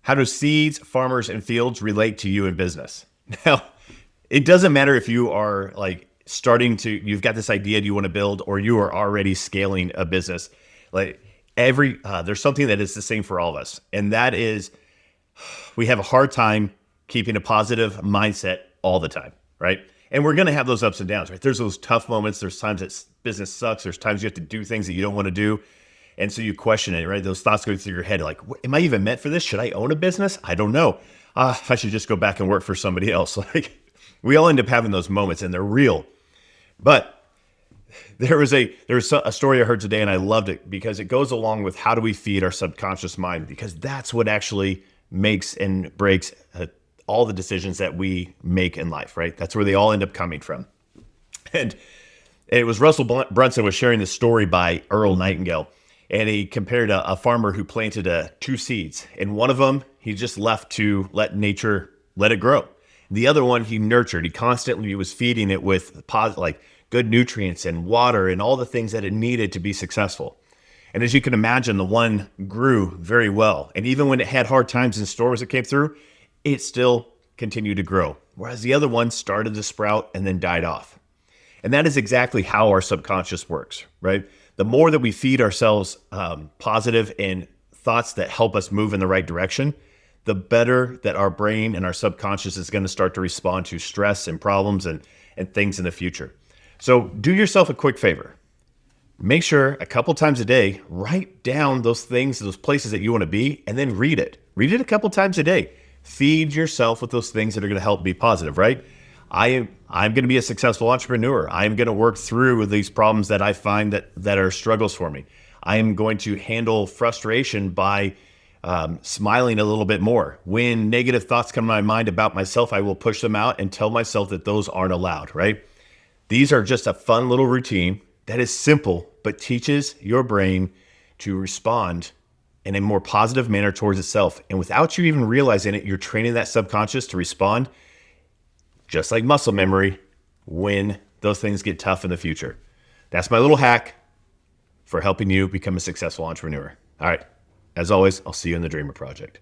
How do seeds, farmers, and fields relate to you in business? Now, it doesn't matter if you are like you've got this idea you want to build, or you are already scaling a business. Like there's something that is the same for all of us. And that is, we have a hard time keeping a positive mindset all the time, right? And we're going to have those ups and downs, right? There's those tough moments. There's times that business sucks. There's times you have to do things that you don't want to do. And so you question it, right? Those thoughts go through your head like, am I even meant for this? Should I own a business? I don't know. I should just go back and work for somebody else. Like, we all end up having those moments, and they're real. But there was a story I heard today, and I loved it because it goes along with how do we feed our subconscious mind, because that's what actually makes and breaks all the decisions that we make in life, right? That's where they all end up coming from. And it was Russell Brunson was sharing this story by Earl Nightingale. And he compared a farmer who planted 2 seeds. And one of them, he just left to let it grow. The other one, he nurtured. He constantly was feeding it with good nutrients and water and all the things that it needed to be successful. And as you can imagine, the one grew very well. And even when it had hard times in stores that came through, it still continued to grow. Whereas the other one started to sprout and then died off. And that is exactly how our subconscious works, right? The more that we feed ourselves positive and thoughts that help us move in the right direction, the better that our brain and our subconscious is going to start to respond to stress and problems and things in the future. So do yourself a quick favor. Make sure a couple times a day, write down those things, those places that you want to be, and then read it. Read it a couple times a day. Feed yourself with those things that are going to help be positive, right? I'm going to be a successful entrepreneur. I'm going to work through these problems that I find that are struggles for me. I am going to handle frustration by smiling a little bit more. When negative thoughts come to my mind about myself, I will push them out and tell myself that those aren't allowed, right? These are just a fun little routine that is simple, but teaches your brain to respond in a more positive manner towards itself. And without you even realizing it, you're training that subconscious to respond just like muscle memory when those things get tough in the future. That's my little hack for helping you become a successful entrepreneur. All right. As always, I'll see you in the Dreamer Project.